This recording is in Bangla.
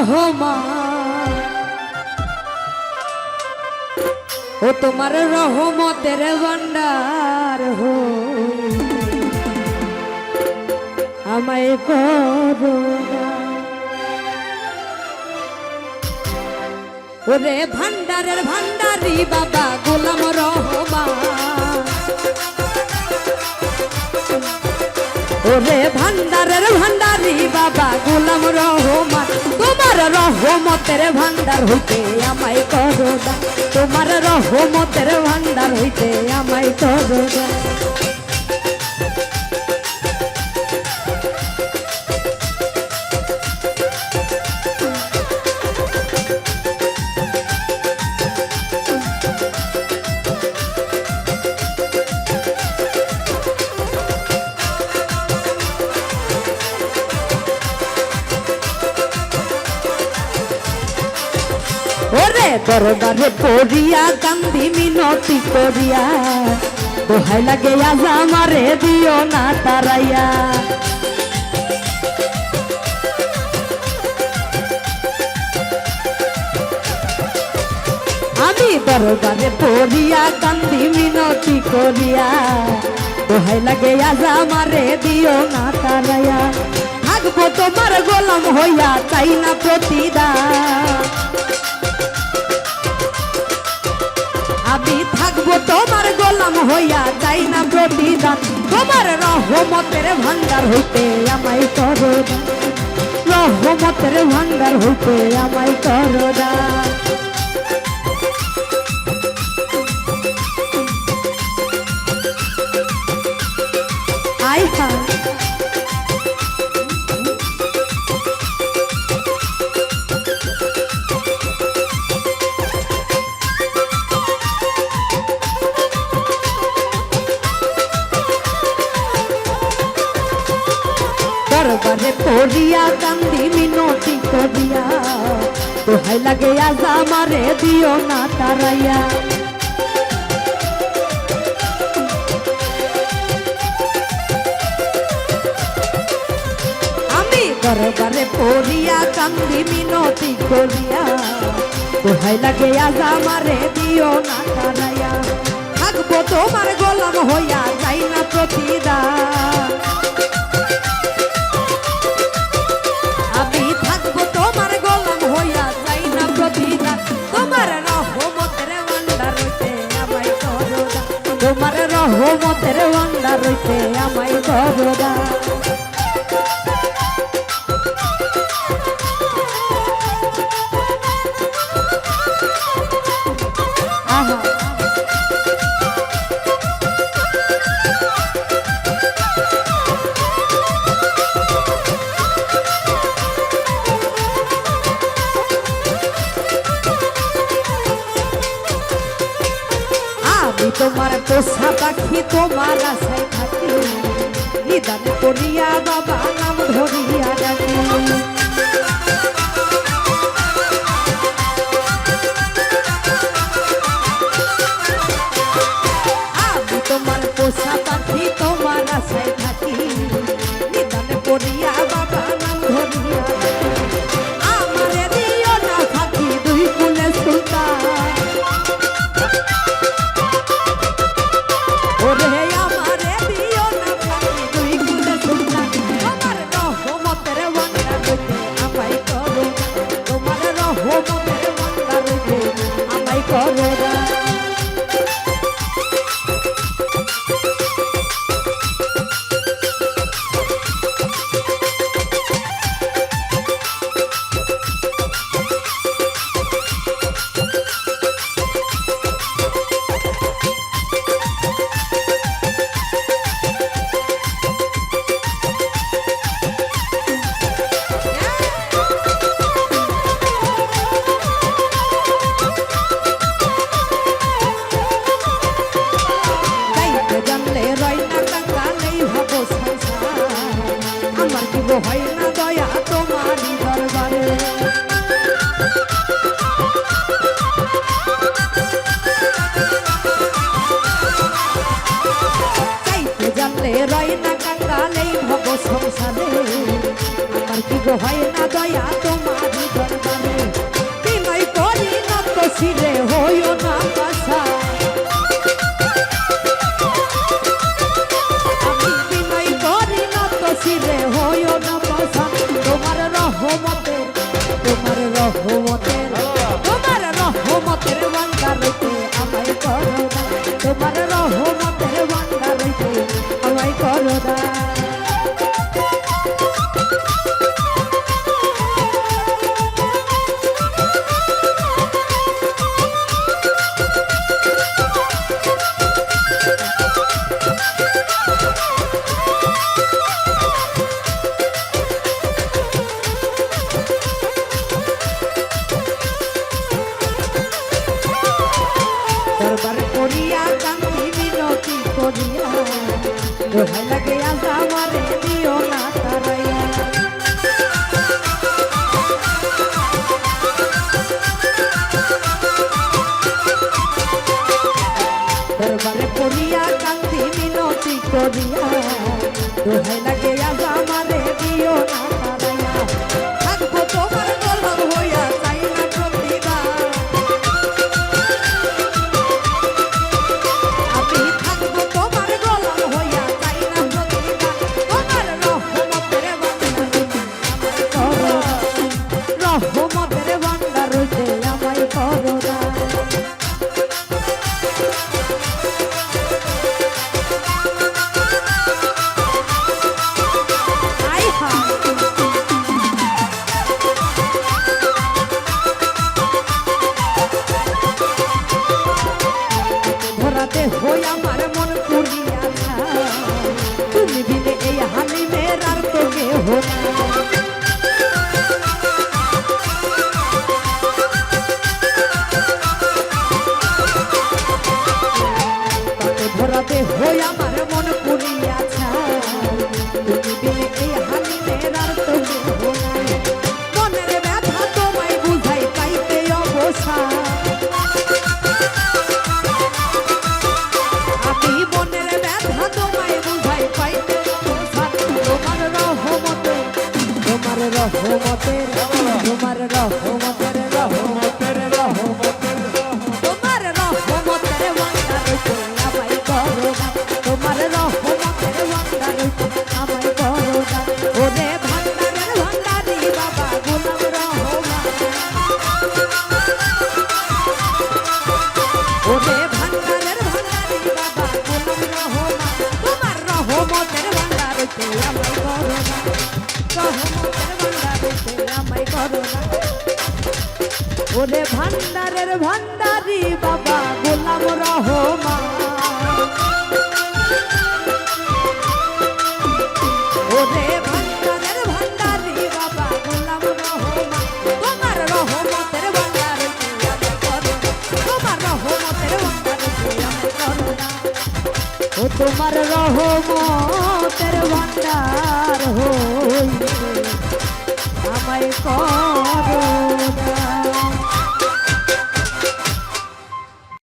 রহমান, ও তোমার রহমতের ভান্ডার আমায় করো না। ওরে ভান্ডারের ভান্ডারি বাবা গোলাম রহমান, ওরে ভান্ডারের ভান্ডারি বাবা গোলাম রহমান, তোমার রহমতের ভান্ডার হইতে আমায় করো না, তোমার রহমতের ভান্ডার হইতে আমায় করো না। ওরে দরবারে পড়িয়া কান্দি মিনতি করিয়া, দোহাই লাগে আজ আমারে দিও না তারাইয়া। আমি দরবারে পড়িয়া কান্দি মিনতি করিয়া, দোহাই লাগে আজ আমারে দিও না তারাইয়া। থাকবো তোমার গোলাম হইয়া চাই না প্রতিদান, আমি থাকবো তোমার গোলাম হইয়া চাই না প্রতিদান, তোমার রহমতের ভান্ডার হইতে আমায় করো না, রহমতের ভান্ডার হইতে আমায় করো না। আয় হায় দরবারে পড়িয়া কান্দি মিনতি করিয়া, দোহাই লাগে আজ আমারে দিও না তারাইয়া। আমি দরবারে পড়িয়া কান্দি মিনতি করিয়া, দোহাই লাগে আজ আমারে দিও না তারাইয়া। থাকবো তোমার গোলাম হইয়া যাই না প্রতিদান, আমি থাকবো তোমার গোলাম হইয়া যাই না প্রতিদান, তোমার রহমতের ভান্ডার হইতে আমায় করো না, তোমার রহমতের ভান্ডার হইতে আমায় করো না। আহা আমি তোমার পোষা পাখি তোমার আশায় থাকি, নিদান করিয়া বাবা নাম ধরিয়া ডাকি। আমি তোমার পোষা পাখি তোমার আশায় থাকি, নিদান করিয়া বাবা নাম ধরিয়া ডাকি। আমারে দিও না ফাঁকি দুই কুলে সুলতান, ওরে আমারে দিও না ফাঁকি দুই কুলে সুলতান, তোমার রহমতের ভান্ডার হইতে আমায় করো না, তোমার রহমতের ভান্ডার হইতে আমায় করো না। হয় না দয়া তোমারই দরবারে। চাইতে জানলে রয় না কাঙ্গালেই ভব সংসারে, আমার কি গো হয় না দয়া তোমারই দরবারে। তোমার রহমতের ভান্ডার হইতে আমায় করো দান তোমার রহমতের ভান্ডার হইতে আমায় করো দান দরবার করিয়া কান্দি মিনতি করিয়া দোহাই লাগে আজ আমারে দিও না তারাইয়া দরবারে করিয়া কান্দি মিনতি করিয়া দোহাই লাগে আজ আমারে দিও না তারাইয়া থাকবো তোমার গোলাম হইয়া চাই না প্রতিভা রহমতের ভান্ডার হইতে আমায় করো দান ধরাতে হই আমার মন পুরিয়া তুমি বিনে এই হালিমের আর তো কেহ না ধরাতে হই আমার মন পুরিয়াছা তুমি বিনে এই হালিমের আর তো কেহ নাই মনের ব্যথা তোমায় বুঝাই পাইতে অবসা আমি মনের ব্যথা তোমায় বুঝাই পাইতে অবসা তোমার রহমতের তোমার রহমতের তোমার রহমতের ভান্ডার হইতে আমায় করো দান তোমার রহমতের ভান্ডার হইতে আমায় করো দান ওরে ভান্ডারের ভান্ডারি বাবা গোলাম রহমান ওরে ভান্ডারের ভান্ডারি বাবা গোলাম রহমান তোমার রহমতের ভান্ডার হইতে আমায় করো দান রহমতের ভান্ডার হইতে আমায় করো দান ওরে ভান্ডারের ভান্ডারি বাবা গোলাম রহমান ওরে ভান্ডারের ভান্ডারি বাবা গোলাম রহমান তোমার রহমতের ভান্ডার হইতে আমায় করো তোমার রহমতের ভান্ডার হইতে আমায় করো ও তোমার রহমতের ভান্ডার হইতে আমায় করো